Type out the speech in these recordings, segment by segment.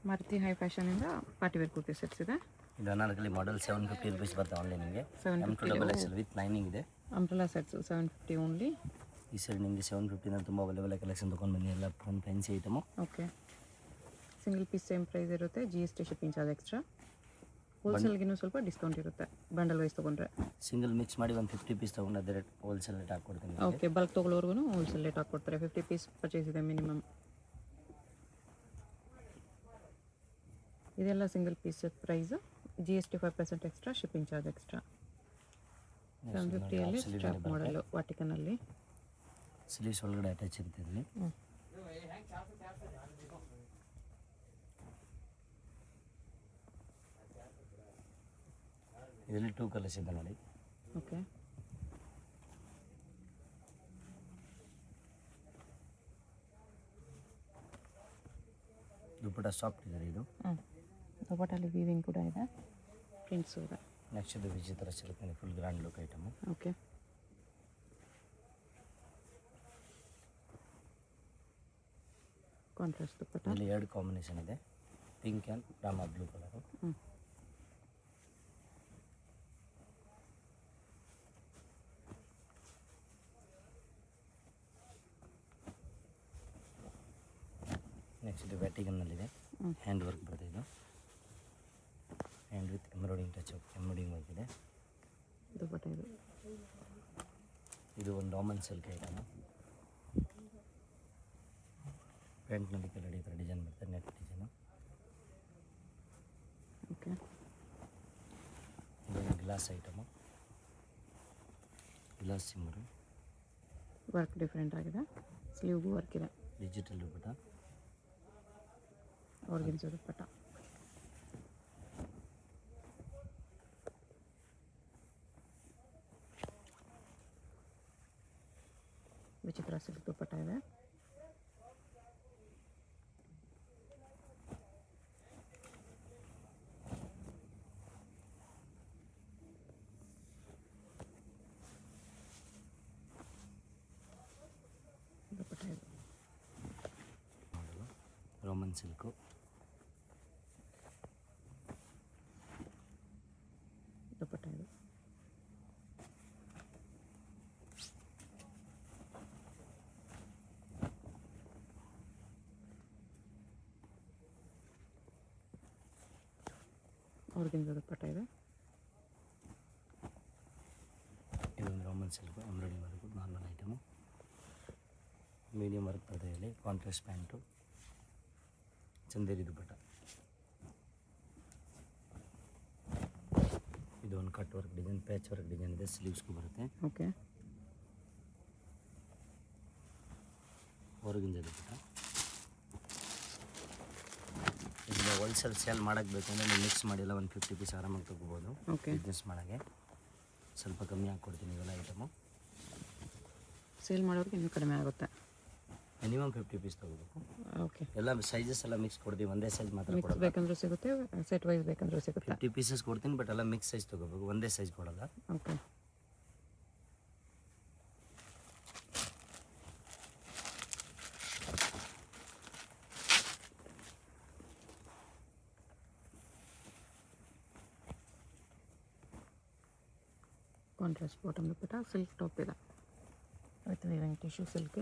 Maruti high ಫ್ಯಾಷನಿಂದ party wear kurti sets ಇದೆ. ಇದು ಅನಾರ್ಕಲಿ ಮಾಡೆಲ್ 750 rupees ಬರುತ್ತೆ ಆನ್ಲೈನಿಗೆ. M2XL ವಿತ್ ಲೈನಿಂಗ್ ಇದೆ. Umbrella sets 750 only. ಈ ಸೈಡ್ ನಿಮಗೆ 750 ತುಂಬ ಒಳ್ಳೆ ಕಲೆಕ್ಷನ್ ತೊಗೊಂಡು ಬನ್ನಿ, ಎಲ್ಲ fancy item. Okay, single piece same price ಇರುತ್ತೆ, GST ಶಿಪ್ಪಿಂಗ್ ಚಾರ್ಜ್ ಎಕ್ಸ್ಟ್ರಾ. ಹೋಲ್ಸೇಲ್ಗಿನ್ನೂ ಸ್ವಲ್ಪ ಡಿಸ್ಕೌಂಟ್ ಇರುತ್ತೆ ಬಂಡಲ್ ವೈಸ್ ತೊಗೊಂಡ್ರೆ. ಸಿಂಗಲ್ ಮಿಕ್ಸ್ ಮಾಡಿ ಒಂದು 50 ಪೀಸ್ ತೊಗೊಂಡು ಅದೇ ರೇಟ್ ಹೋಲ್ಸೇಲ್ ರೇಟ್ ಹಾಕ್ಕೊಡ್ತೀನಿ. ಓಕೆ, ಬಲ್ಕ್ ತೊಗೊಳ್ಳೋರ್ಗು ಹೋಲ್ಸೇಲ್ ರೇಟ್ ಹಾಕ್ಕೊಡ್ತಾರೆ. 50 ಪೀಸ್ ಪರ್ಚೇಸ್ ಇದೆ ಮಿನಿಮಮ್. ಇದೆಲ್ಲ single piece price, GST 5% extra, shipping charge extra. 750 strap ಮಾಡಲು ವಾಟಿಕನಲ್ಲಿ. ಸ್ಲೀವ್ಸ್ ಒಳಗಡೆ ಅಟ್ಯಾಚ್ ಇರುತ್ತೆ ಇಲ್ಲಿ. ಇದರಲ್ಲಿ 2 ಕಲರ್ಸ್ ಇದೆ ನೋಡಿ. ಓಕೆ, ದುಪ್ಪಟ್ಟ ಸಾಫ್ಟ್ ಇದೆ ಇದು. ದುಪ್ಪಟ್ಟಲ್ಲಿ ವೀವಿಂಗ್ ಕೂಡ ಇದೆ, ಪ್ರಿಂಟ್ಸು ಇದೆ. ನೆಕ್ಸ್ಟ್ ಇದು ವಿಚಿತ್ರ ಸಿಗುತ್ತೆ, full grand look item. Okay, contrast dupatta. ಇಲ್ಲಿ 2 ಕಾಂಬಿನೇಷನ್ ಇದೆ, pink and Rama blue colour. Next ಇದು ವ್ಯಾಟಿಗನ್ನಲ್ಲಿದೆ, ಹ್ಯಾಂಡ್ ವರ್ಕ್ ಬರುತ್ತೆ ಇದು. Hand with embroidering touch embroidering work ಇದೆ. ದುಪ್ಪಟ್ಟ ಇದು ಒಂದು ರಾಮನ್ ಸಿಲ್ಕ್ ಐಟಮು. ಪ್ಯಾಂಟ್ನಲ್ಲಿ ಕೆಳಗಡೆ ಈ ಥರ ಡಿಸೈನ್ ಬರುತ್ತೆ, ನೆಟ್ ಡಿಸೈನು. ಓಕೆ, ಇದೊಂದು glass item, glass shimmer. Work different ಆಗಿದೆ, ಸ್ಲೀವ್ಗೂ ವರ್ಕ್ ಇದೆ. Digital dupatta, organza dupatta. Vichitra silk ದುಪ್ಪಟ್ಟ ಇದೆ. ದುಪ್ಪಟ್ಟ ಇದೆ ರೋಮನ್ ಸಿಲ್ಕು. ದುಪ್ಪಟ್ಟ ಇದೆ. ಆರ್ಗೆನ್ಸಾ ದುಪ್ಪಟ್ಟ ಇದೆ. ಇದೊಂದು Roman silk, embroidering work, normal item. Medium work ಬರುತ್ತೆ ಇಲ್ಲಿ, ಕಾಂಟ್ರಾಸ್ಟ್ ಪ್ಯಾಂಟು, ಚಂದೇರಿ ದುಪ್ಪಟ್ಟ. ಇದು ಒಂದು cut work design, patch work design ಇದೆ, ಸ್ಲೀವ್ಸ್ಗೂ ಬರುತ್ತೆ. ಓಕೆ, ಆರ್ಗೆನ್ಸಾ ದುಪ್ಪಟ್ಟ. ಇದನ್ನ ಹೋಲ್ಸೇಲ್ ಸೇಲ್ ಮಾಡೋಕ್ಕೆ ಬೇಕಂದರೆ ನೀವು ಮಿಕ್ಸ್ ಮಾಡಿಲ್ಲ ಒಂದು 50 ಪೀಸ್ ಆರಾಮಾಗಿ ತೊಗೋಬೋದು. ಓಕೆ, ಬಿಸ್ನೆಸ್ ಮಾಡೋಕ್ಕೆ ಸ್ವಲ್ಪ ಕಮ್ಮಿ ಹಾಕ್ಕೊಡ್ತೀನಿ ಇವೆಲ್ಲ ಐಟಮು. ಸೇಲ್ ಮಾಡೋರಿಗೆ ಇನ್ನೂ ಕಡಿಮೆ ಆಗುತ್ತೆ. ಮಿನಿಮಮ್ 50 ಪೀಸ್ ತೊಗೋಬೇಕು. ಓಕೆ, ಎಲ್ಲ ಸೈಜಸ್ ಎಲ್ಲ ಮಿಕ್ಸ್ ಕೊಡ್ತೀವಿ, ಒಂದೇ ಸೈಜ್ ಮಾತ್ರ ಮಿಕ್ಸ್ ಕೊಡಲ್ಲ. ಬೇಕಂದ್ರೂ ಸಿಗುತ್ತೆ, ಸೆಟ್ ವೈಸ್ ಬೇಕಂದ್ರೂ ಸಿಗುತ್ತೆ. 50 ಪೀಸಸ್ ಕೊಡ್ತೀನಿ, ಬಟ್ ಎಲ್ಲ ಮಿಕ್ಸ್ ಸೈಜ್ ತೊಗೋಬೇಕು, ಒಂದೇ ಸೈಜ್ ಕೊಡಲ್ಲ. Okay, contrast bottom dupatta, silk top ಇದೆ with weaving tissue silk.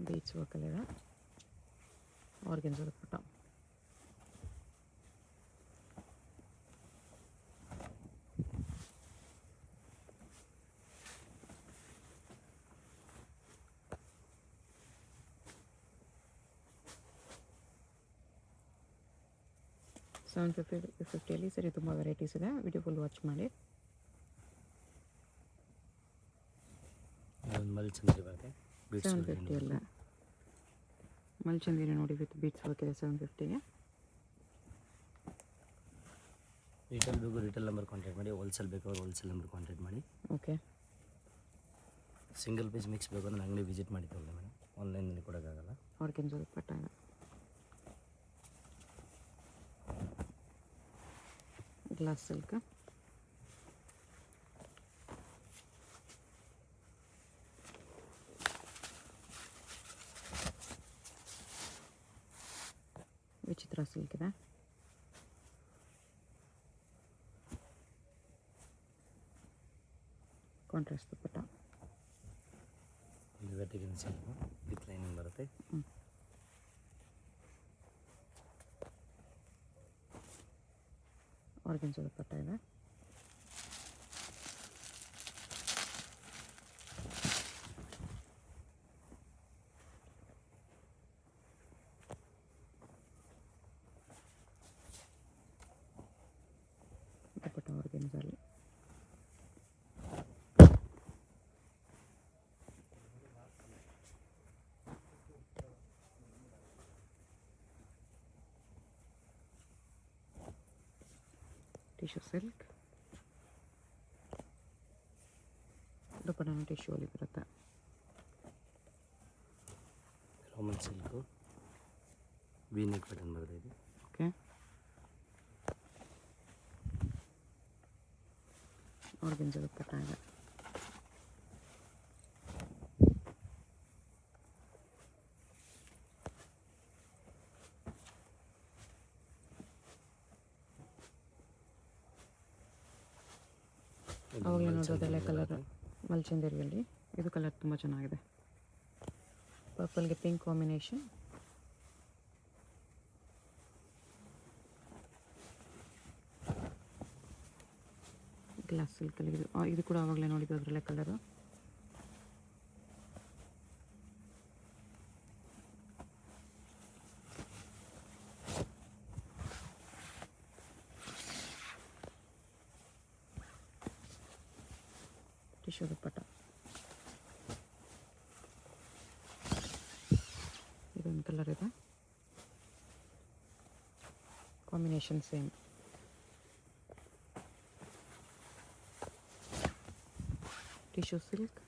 Beach ವರ್ಕಲ್ಲಿದೆ, ಆರ್ಗೆನ್ಸಾ ದುಪ್ಪಟ್ಟ. $750 ಸರಿ, ತುಂಬ ವೆರೈಟೀಸ್ ಇದೆ. ವಿಡಿಯೋ ಫುಲ್ ವಾಚ್ ಮಾಡಿ. ಮಲ್ಚಂದ್ರಿ ಬರುತ್ತೆ, 750 ಅಲ್ಲ, ಮಲ್ಚಂದಿರಿ ನೋಡಿ ವಿತ್ ಬೀಟ್ಸ್ ವರ್ಕ್ ಇದೆ 750ಗೆ. ರಿಟೇಲ್ ಬೇಕು ರಿಟೇಲ್ ನಂಬರ್ ಕಾಂಟ್ಯಾಕ್ಟ್ ಮಾಡಿ, ಹೋಲ್ಸೇಲ್ ಬೇಕಾದ್ರೆ ಹೋಲ್ಸೇಲ್ ನಂಬರ್ ಕಾಂಟ್ಯಾಕ್ಟ್ ಮಾಡಿ. ಓಕೆ, ಸಿಂಗಲ್ ಪೀಸ್ ಮಿಕ್ಸ್ ಬೇಕು ಅಂದ್ರೆ ಅಂಗಡಿ ವಿಸಿಟ್ ಮಾಡಿ ತೊಗೊಳ್ಳಿ ಮೇಡಮ್, ಆನ್ಲೈನಲ್ಲಿ ಕೊಡೋಕ್ಕಾಗಲ್ಲ. ಆರ್ಗೆನ್ಸಾ ದುಪ್ಪಟ್ಟ ಇದೆ. Glass silk. ವಿಚಿತ್ರ ಸಿಲ್ಕ್ ಇದೆ. ಕಾಂಟ್ರಾಸ್ಟ್ ದುಪ್ಪಟ್ಟ. ಇದು ವೆಟ್ಟಿಗನ್ ಸಿಲ್ಕ್ ವಿತ್ ಲೈನಿಂಗ್ ಬರುತ್ತೆ. ಆರ್ಗೆನ್ಸಾ ದುಪ್ಪಟ್ಟ ಇದೆ. ದುಪ್ಪಟ್ಟ ಆರ್ಗೆನ್ಸಾಲಿ. Tissue silk. ದುಪ್ಪಟ್ಟನ ಟಿಶ್ಯೂ ಅಲ್ಲಿ ಬರುತ್ತೆ. Roman silk V neck pattern ಬರುತ್ತೆ ಇದು. ಓಕೆ. ಆರ್ಗೆನ್ಸಾ ದುಪ್ಪಟ್ಟ ಇದೆ. ಅವಾಗಲೇ ನೋಡೋದೆಲ್ಲ ಕಲರ್ ಮಲ್ಚಂದೇರಿಯಲ್ಲಿ. ಇದು ಕಲರ್ ತುಂಬ ಚೆನ್ನಾಗಿದೆ. ಪರ್ಪಲ್ಗೆ ಪಿಂಕ್ ಕಾಂಬಿನೇಷನ್. ಗ್ಲಾಸ್ ಸಿಲ್ಕಲ್ಲಿ ಇದು ಕೂಡ ಆವಾಗಲೇ ನೋಡಿದ್ದು ಅದರಲ್ಲೇ ಕಲರು. ಟಿಶ್ಯೂ ದುಪ್ಪಟ್ಟ. ಇದೊಂದು ಕಲರ್ ಇದೆ. Combination same. Tissue silk.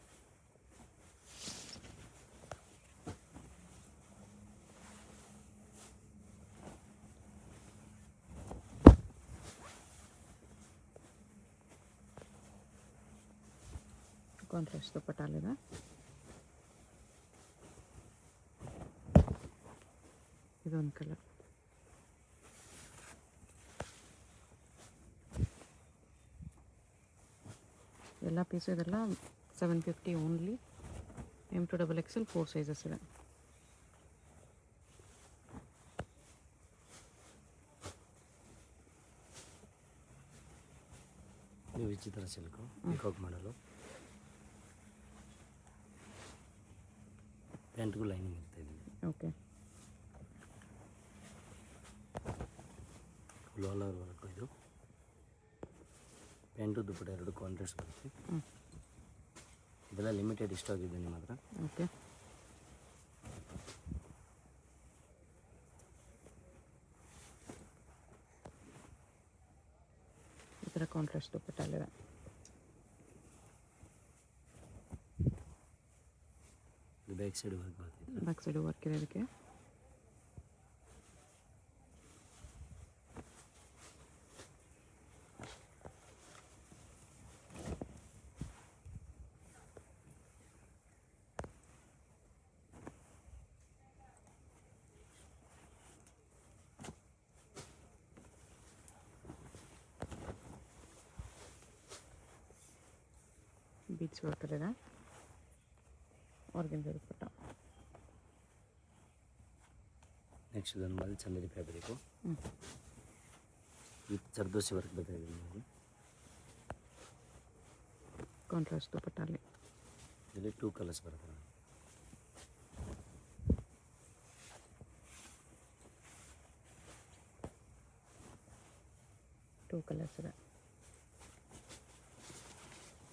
Contrast ದುಪ್ಪಟ್ಟಲ್ಲಿದೆ. ಇದೊಂದು ಕಲರ್. ಎಲ್ಲ ಪೀಸು ಇದೆಲ್ಲ 750 ಓನ್ಲಿ. M2 XXL 4 ಸೈಜಸ್ ಇದೆ. ಇದು ವಿಚಿತ್ರ ಸಿಲ್ಕು ಪಿಕಾಕ್ ಮಾಡಲು. ಪ್ಯಾಂಟ್ಗೂ ಲೈನಿಂಗ್ ಇರುತ್ತೆ ಇಲ್ಲಿ. Okay. Full all over work ಇದು. ಪ್ಯಾಂಟು ದುಪ್ಪಟ್ಟ ಎರಡು ಕಾಂಟ್ರಾಸ್ಟ್ ಬರುತ್ತೆ. ಇದೆಲ್ಲ ಲಿಮಿಟೆಡ್ ಸ್ಟಾಕ್ ಇದೆ ನಿಮ್ಮ ಹತ್ರ. ಓಕೆ. ಈ ಥರ ಕಾಂಟ್ರಾಸ್ಟ್ ದುಪ್ಪಟ್ಟಲ್ಲಿದೆ. ಇದು ಬ್ಯಾಕ್ ಸೈಡ್ ವರ್ಕ್ ಬರುತ್ತೆ. ಬ್ಯಾಕ್ ಸೈಡ್ ವರ್ಕ್ ಇದೆ ಇದಕ್ಕೆ. ಬೀಚ್ ವರ್ಕ್ ಇದೆ. ಆರ್ಗೆನ್ಸಾ ದುಪ್ಪಟ್ಟ. ನೆಕ್ಸ್ಟ್ ಇದೊಂದು ಮಲ್ಚಂದೇರಿ ಫ್ಯಾಬ್ರಿಕು ವಿತ್ ಜರ್ದೋಸಿ ವರ್ಕ್ ಬರ್ತಾ ಇದೆ ನಿಮಗೆ. ಕಾಂಟ್ರಾಸ್ಟ್ ದುಪ್ಪಟ್ಟಲ್ಲಿ. ಇದರಲ್ಲಿ 2 ಕಲರ್ಸ್ ಬರುತ್ತೆ. ಟೂ ಕಲರ್ಸ್ ಇದೆ.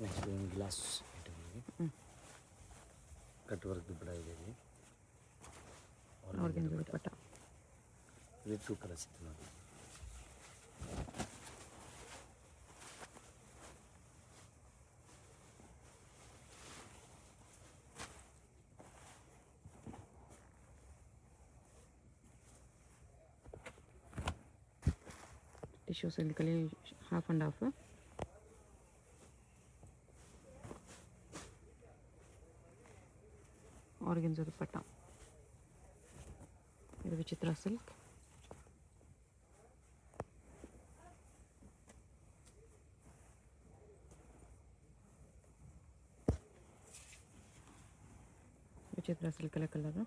Next glass item cut work dupatta ಇದೆ ಇಲ್ಲಿ. ಆರ್ಗೆನ್ಸಾ ದುಪ್ಪಟ್ಟ. ಇದು 2 ಕಲರ್ಸ್ ಇದೆ ನೋಡಿ. ಟಿಶ್ಯೂ ಸಿಲ್ಕಲ್ಲಿ half and half. Organza dupatta. ಇದು ವಿಚಿತ್ರ ಸಿಲ್ಕ್. ವಿಚಿತ್ರ ಸಿಲ್ಕಲ್ಲ ಕಲರು.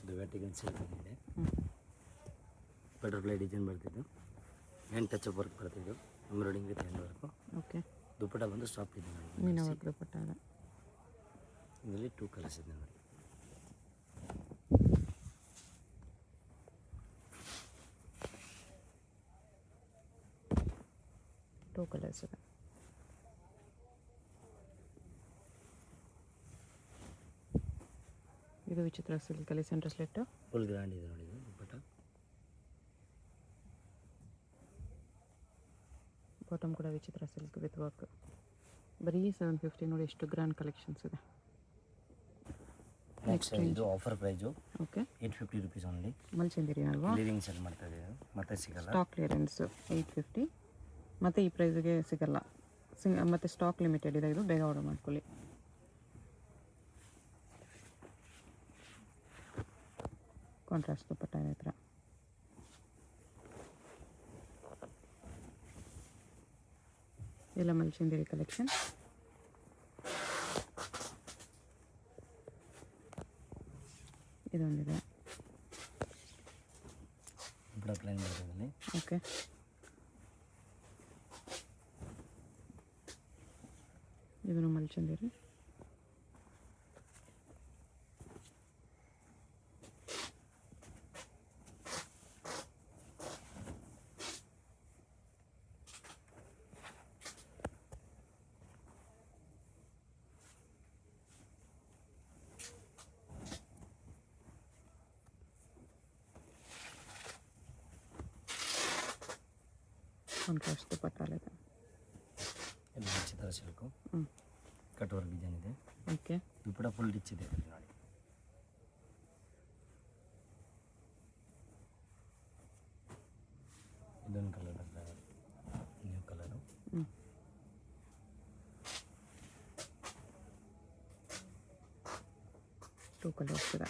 ಇದು ವ್ಯಾಟಿಗನ್ ಸಿಲ್ಕ್ ಇದೆ. ಬಟರ್ಫ್ಲೈ ಡಿಸೈನ್ ಬರ್ತಿದ್ದು, ಹ್ಯಾಂಡ್ ಟಚ್ ಅಪ್ ವರ್ಕ್ ಬರ್ತಿದ್ದು, embroidering with hand work. Okay. Dupatta ಬಂದು ಸಾಫ್ಟ್ ಇದೆ ನೋಡಿ, ಮೀನಾ ವರ್ಕ್ ದುಪ್ಪಟ್ಟ ಅದ. ಇದರಲ್ಲಿ 2 ಕಲರ್ಸ್ ಇದೆ ನೋಡಿ. ಟೂ ಕಲರ್ಸ್ ಇದೆ. ಇದು ವಿಚಿತ್ರ ಸಿಲ್ಕಲ್ಲಿ ಸೆಂಟರ್ ಸ್ಲಿಟ್ಟು. ಫುಲ್ ಗ್ರ್ಯಾಂಡ್ ಇದೆ ನೋಡಿ ಇದು ದುಪ್ಪಟ್ಟ. ಬಾಟಮ್ ಕೂಡ ವಿಚಿತ್ರ ಸಿಲ್ಕ್ ವಿತ್ ವರ್ಕ್. ಬರೀ 750 ನೋಡಿ, ಎಷ್ಟು ಗ್ರ್ಯಾಂಡ್ ಕಲೆಕ್ಷನ್ಸ್ ಇದೆ. ನೆಕ್ಸ್ಟ್ ಇದು offer price. Okay. 850 rupees only. ಮಲ್ಚಂದಿರಿ ಅಲ್ವಾ? ಲಿವಿಂಗ್ ಸೆಲ್ ಮಾಡ್ತಾ ಇದ್ದೀವಿ, ಮತ್ತೆ ಸಿಗಲ್ಲ. Stock clearance 850. ಮತ್ತು ಈ ಪ್ರೈಸ್ಗೆ ಸಿಗಲ್ಲ. ಮತ್ತು ಸ್ಟಾಕ್ ಲಿಮಿಟೆಡ್ ಇದೆ, ಇದು ಬೇಗ ಆರ್ಡರ್ ಮಾಡ್ಕೊಳ್ಳಿ. ಕಾಂಟ್ರಾಸ್ಟ್ ದುಪ್ಪಟ್ಟ ಇದೆ ಹತ್ರ. ಎಲ್ಲ ಮಲ್ಚಂದಿರಿ ಕಲೆಕ್ಷನ್. ಇದೊಂದಿದೆ. ಪ್ಲೇನ್ ಬರ್ತದೆ. ಓಕೆ. ಇದನ್ನು ಮಲ್ಚಂದಿರಿ. ಕಾಂಟ್ರಾಸ್ಟ್ ದುಪ್ಪಟ್ಟ ಇದೆ. ಇದು ವಿಚಿತ್ರ ಸಿಲ್ಕು. ಹ್ಞೂ. ಕಟ್ ವರ್ಕ್ ಡಿಸೈನ್ ಇದೆ. ಓಕೆ. ದುಪ್ಪಟ್ಟ ಫುಲ್ ರಿಚ್ ಇದೆ ನೋಡಿ. ಇದೊಂದು ಕಲರ್ ಬರ್ತದೆ, ನ್ಯೂ ಕಲರು. ಹ್ಞೂ. ಟೂ ಕಲರ್ಸ್ ಇದೆ.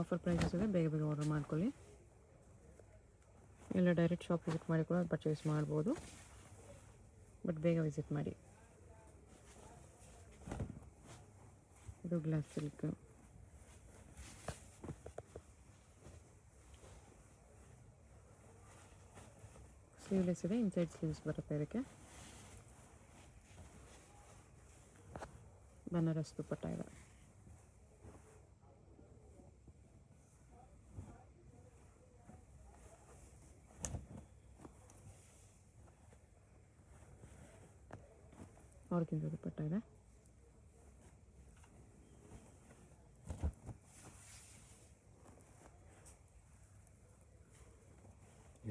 ಆಫರ್ ಪ್ರೈಸಸ್ ಇದೆ, ಬೇಗ ಬೇಗ ಆರ್ಡರ್ ಮಾಡ್ಕೊಳ್ಳಿ. ಇಲ್ಲ ಡೈರೆಕ್ಟ್ ಶಾಪ್ ವಿಸಿಟ್ ಮಾಡಿ ಕೂಡ ಪರ್ಚೇಸ್ ಮಾಡ್ಬೋದು, ಬಟ್ ಬೇಗ ವಿಸಿಟ್ ಮಾಡಿ. ಇದು ಗ್ಲಾಸ್ ಸಿಲ್ಕ್. ಸ್ಲೀವ್ಲೆಸ್ ಇದೆ, ಇನ್ಸೈಡ್ ಸ್ಲೀವ್ಸ್ ಬರುತ್ತೆ ಇದಕ್ಕೆ. ಬನಾರಸ್ ದುಪ್ಪಟ್ಟ ಇದೆ. ಆರ್ಗೆನ್ಜಾ ದುಪ್ಪಟ್ಟ ಇದೆ.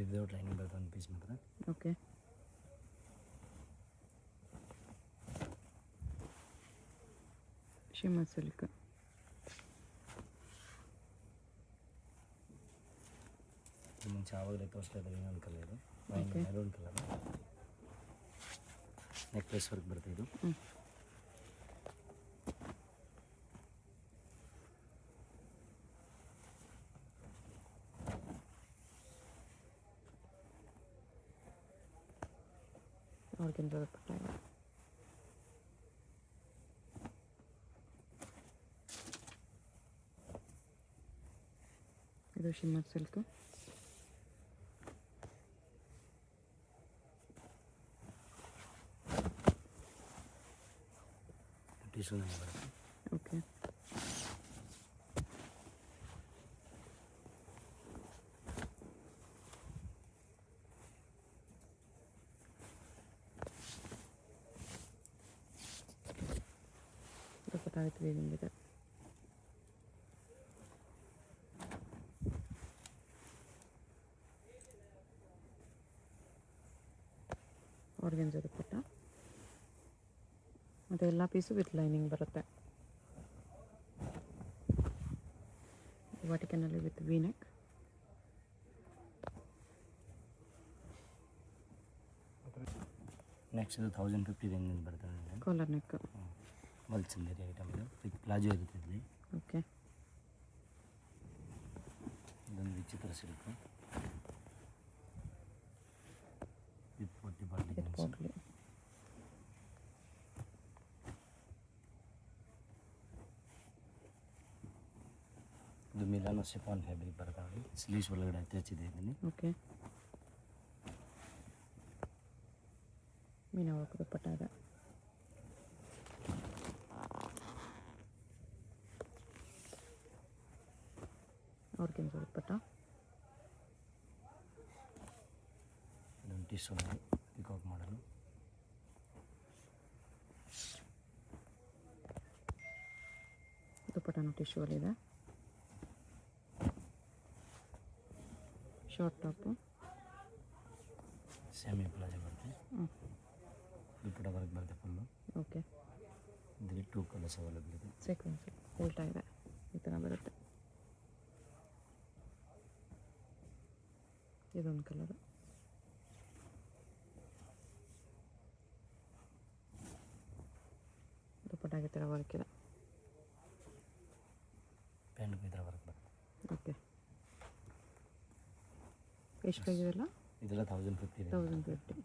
ಇದು ಟ್ರೈನಿಂಗ್ ಬರ್ತದೆ ಒಂದು ಪೀಸ್ ಮಾತ್ರ. ಓಕೆ. Shimmer silk. ಇದು ಮುಂಚೆ ಆವಾಗಲೇ ತೋರಿಸ್ತಾ ಇದ್ದಾರೆ, ಇನ್ನೊಂದು ಕಲರ್ ಇದು. Okay. Maroon colour. Necklace work ಬರುತ್ತೆ ಇದು. ಹ್ಞೂ. ಆರ್ಗೆನ್ಜಾ ದುಪ್ಪಟ್ಟ ಇದೆ. ಇದು ಶಿಮ್ಮರ್ ಸಿಲ್ಕ್. ಟಿಶ್ಯೂ ಬರುತ್ತೆ. ಓಕೆ. ದುಪ್ಪಟ್ಟ ವಿತ್ ವೀವಿಂಗ್ ಇದೆ. ಆರ್ಗೆನ್ಜಾ ದುಪ್ಪಟ್ಟ. ಮತ್ತು ಎಲ್ಲ ಪೀಸು ವಿತ್ ಲೈನಿಂಗ್ ಬರುತ್ತೆ. ವಾಟಿಕನಲ್ಲಿ ವಿತ್ ವಿ ನೆಕ್. ನೆಕ್ಸ್ಟ್ ಇದು 1050 ರೇಂಜ್ ಬರ್ತದೆ. Collar neck. ಮಲ್ಚಂದೇರಿ ಐಟಮ್ ಇದು ವಿತ್ ಪ್ಲಾಜೋ ಇರುತ್ತೆ ಇಲ್ಲಿ. ಓಕೆ. ಇದೊಂದು ವಿಚಿತ್ರ ಸಿಲ್ಕ್ ವಿತ್ ಪೋಟಿ ಬಾರ್ಲಿ. ಇದು ಮಿಲಾನೋ ಶಿಫಾನ್ ಫ್ಯಾಬ್ರಿಕ್ ಬರ್ತಾವೆ. ಸ್ಲೀವ್ಸ್ ಒಳಗಡೆ ಅಟ್ಯಾಚಿದೆ ಇದನ್ನು. ಓಕೆ. ಮೀನಾ ವರ್ಕ್ ದುಪ್ಪಟ್ಟ ಇದೆ. ಆರ್ಗೆನ್ಸ ದುಪ್ಪಟ್ಟ. ಇದೊಂದು ಟಿಶ್ಯೂ ಪಿಕಾಕ್ ಮಾಡಲು. ದುಪ್ಪಟ್ಟನು ಟಿಶ್ಯೂ ಅಲ್ಲಿದೆ. Short top. ಸೆಮಿ ಪ್ಲಾಜೋ ಬರುತ್ತೆ. ದುಪ್ಪಟ್ಟ ವರ್ಕ್ ಬರುತ್ತೆ ಫುಲ್ಲು. ಓಕೆ. ಇದರಲ್ಲಿ 2 ಕಲರ್ಸ್ ಅವೈಲೇಬಲ್ ಇದೆ. ಸೀಕ್ವೆನ್ಸ್ ಉಲ್ಟಾ ಇದೆ, ಈ ಥರ ಬರುತ್ತೆ. ಇದೊಂದು ಕಲರು. ದುಪ್ಪಟ್ಟಾಗಿ ಥರ ವರ್ಕ್ ಇದೆ. ಪ್ಯಾಂಟ್ಗೂ ಈ ಥರ ವರ್ಕ್ ಬರುತ್ತೆ. ಓಕೆ. ಎಷ್ಟು ಪ್ರೈಸ್ ಇದೆಲ್ಲ? ಇದೆಲ್ಲ 1050 ಇದೆ. 1050.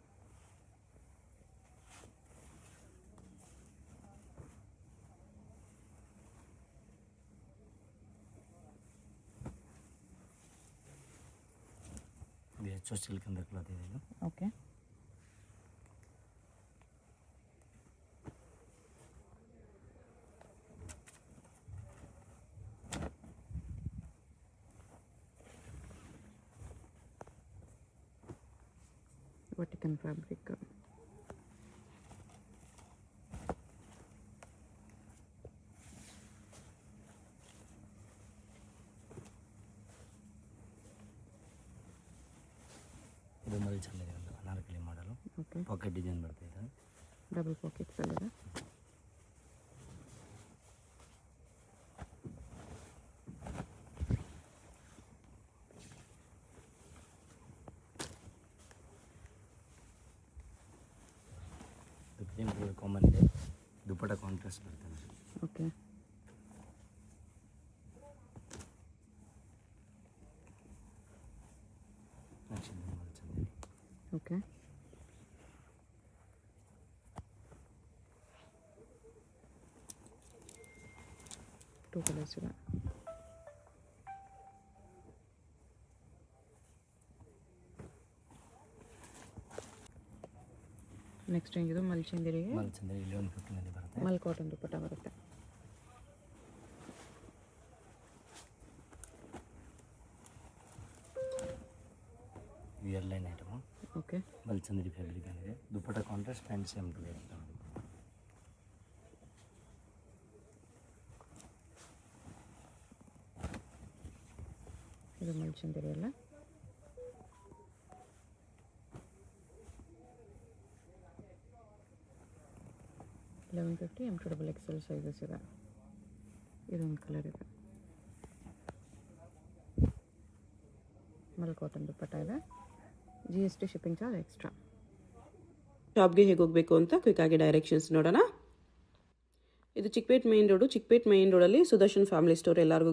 ಇದು ಹೆಚ್ಚು ಸಿಲ್ಕ್ ಅಂತ ಕ್ಲಾತ್ ಇದೆ ಇದು. ಓಕೆ. ವಾಟಿಕನ್ ಫ್ಯಾಬ್ರಿಕ್. ಇದು ಮಲ್ಚಂದೇರಿ ಒಂದು ಅನಾರ್ಕಲಿ ಮಾಡಲು. ಓಕೆ. ಪಾಕೆಟ್ ಡಿಸೈನ್ ಬರ್ತಾಯಿದೆ. ಡಬಲ್ ಪಾಕೆಟ್ಸಲ್ಲಿದೆ. ಕಾಮನ್ ಇದೆ. ದುಪ್ಪಟ್ಟ ಕಾಂಟ್ರಾಸ್ಟ್ ಬರ್ತದೆ. ಓಕೆ. ನೆಕ್ಸ್ಟ್ ಮಲ್ಚಂದೇರಿ. ಓಕೆ. ಟೂ ಕಲರ್ಸ್ ಇದೆ. ನೆಕ್ಸ್ಟ್ ಹೆಂಗಿದು ಮಲ್ಚಂದೇರಿಗೆ. ಮಲ್ಚಂದೇರಿ 1150 ಬರುತ್ತೆ. ಮಲ್ ಕಾಟನ್ ದುಪ್ಪಟ್ಟ ಬರುತ್ತೆ. Wear line item. ಓಕೆ. ಮಲ್ಚಂದೇರಿ ಫ್ಯಾಬ್ರಿಕ್ ಏನಿದೆ. Dupatta contrast pant same colour ಇರುತ್ತೆ. ಇದು ಮಲ್ಚಂದೇರಿ ಅಲ್ಲ. $1150 M2XL ಸೈಜಸ್ ಇದೆ. ಇದೊಂದು ಕಲರ್ ಇದೆ. ಮಲ್ ಕಾಟನ್ ದುಪ್ಪಟ್ಟ ಇದೆ. GST shipping charge extra. ಶಾಪ್ಗೆ ಹೇಗೆ ಹೋಗಬೇಕು ಅಂತ ಕ್ವಿಕ್ಕಾಗಿ ಡೈರೆಕ್ಷನ್ಸ್ ನೋಡೋಣ. ಇದು Chickpet main road. Chickpet main ರೋಡಲ್ಲಿ ಸುದರ್ಶನ್ ಫ್ಯಾಮಿಲಿ ಸ್ಟೋರ್ ಎಲ್ಲರಿಗೂ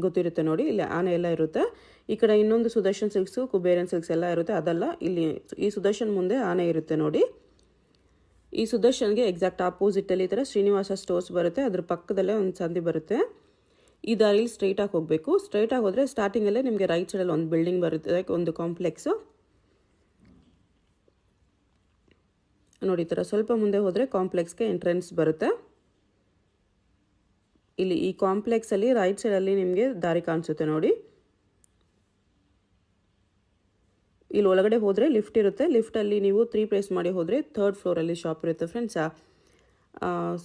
ಗೊತ್ತಿರುತ್ತೆ ನೋಡಿ. ಇಲ್ಲಿ ಆನೆ ಎಲ್ಲ ಇರುತ್ತೆ. ಈ ಕಡೆ ಇನ್ನೊಂದು ಸುದರ್ಶನ್ ಸಿಲ್ಕ್ಸು, ಕುಬೇರನ್ ಸಿಲ್ಕ್ಸ್ ಎಲ್ಲ ಇರುತ್ತೆ. ಅದಲ್ಲ, ಇಲ್ಲಿ ಈ ಸುದರ್ಶನ್ ಮುಂದೆ ಆನೆ ಇರುತ್ತೆ ನೋಡಿ. ಈ ಸುದರ್ಶನ್ಗೆ ಎಕ್ಸಾಕ್ಟ್ ಆಪೋಸಿಟಲ್ಲಿ ಈ ಥರ ಶ್ರೀನಿವಾಸ ಸ್ಟೋರ್ಸ್ ಬರುತ್ತೆ. ಅದ್ರ ಪಕ್ಕದಲ್ಲೇ ಒಂದು ಸಂದಿ ಬರುತ್ತೆ. ಈ ದಾರಿಲಿ ಸ್ಟ್ರೈಟಾಗಿ ಹೋಗಬೇಕು. ಸ್ಟ್ರೈಟಾಗಿ ಹೋದರೆ ಸ್ಟಾರ್ಟಿಂಗಲ್ಲೇ ನಿಮಗೆ ರೈಟ್ ಸೈಡಲ್ಲಿ ಒಂದು ಬಿಲ್ಡಿಂಗ್ ಬರುತ್ತೆ, ಒಂದು ಕಾಂಪ್ಲೆಕ್ಸು ನೋಡಿ. ಈ ಥರ ಸ್ವಲ್ಪ ಮುಂದೆ ಹೋದರೆ ಕಾಂಪ್ಲೆಕ್ಸ್ಗೆ ಎಂಟ್ರೆನ್ಸ್ ಬರುತ್ತೆ. ಇಲ್ಲಿ ಈ ಕಾಂಪ್ಲೆಕ್ಸಲ್ಲಿ ರೈಟ್ ಸೈಡಲ್ಲಿ ನಿಮಗೆ ದಾರಿ ಕಾಣಿಸುತ್ತೆ ನೋಡಿ. ಇಲ್ಲಿ ಒಳಗಡೆ ಹೋದರೆ ಲಿಫ್ಟ್ ಇರುತ್ತೆ. ಲಿಫ್ಟಲ್ಲಿ ನೀವು 3 ಪ್ಲೇಸ್ ಮಾಡಿ ಹೋದರೆ 3rd ಫ್ಲೋರಲ್ಲಿ ಶಾಪ್ ಇರುತ್ತೆ ಫ್ರೆಂಡ್ಸ್.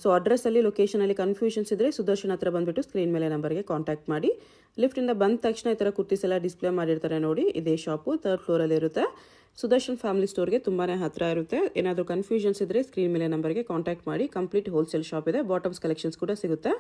ಸೊ ಅಡ್ರೆಸ್ಸಲ್ಲಿ ಲೊಕೇಶನಲ್ಲಿ ಕನ್ಫ್ಯೂಷನ್ಸ್ ಇದ್ದರೆ ಸುದರ್ಶನ್ ಹತ್ರ ಬಂದುಬಿಟ್ಟು ಸ್ಕ್ರೀನ್ ಮೇಲೆ ನಂಬರ್ಗೆ ಕಾಂಟ್ಯಾಕ್ಟ್ ಮಾಡಿ. ಲಿಫ್ಟಿಂದ ಬಂದ ತಕ್ಷಣ ಈ ಥರ ಕುರ್ತೀಸ್ ಎಲ್ಲ ಡಿಸ್ಪ್ಲೇ ಮಾಡಿರ್ತಾರೆ ನೋಡಿ, ಇದೇ ಶಾಪು 3rd ಫ್ಲೋರಲ್ಲಿ ಇರುತ್ತೆ. ಸುದರ್ಶನ್ ಫ್ಯಾಮಿಲಿ ಸ್ಟೋರ್ಗೆ ತುಂಬಾ ಹತ್ತಿರ ಇರುತ್ತೆ. ಏನಾದರೂ ಕನ್ಫ್ಯೂಷನ್ಸ್ ಇದ್ದರೆ ಸ್ಕ್ರೀನ್ ಮೇಲೆ ನಂಬರ್ಗೆ ಕಾಂಟ್ಯಾಕ್ಟ್ ಮಾಡಿ. ಕಂಪ್ಲೀಟ್ ಹೋಲ್ಸೇಲ್ ಶಾಪ್ ಇದೆ, ಬಾಟಮ್ಸ್ ಕಲೆಕ್ಷನ್ಸ್ ಕೂಡ ಸಿಗುತ್ತೆ.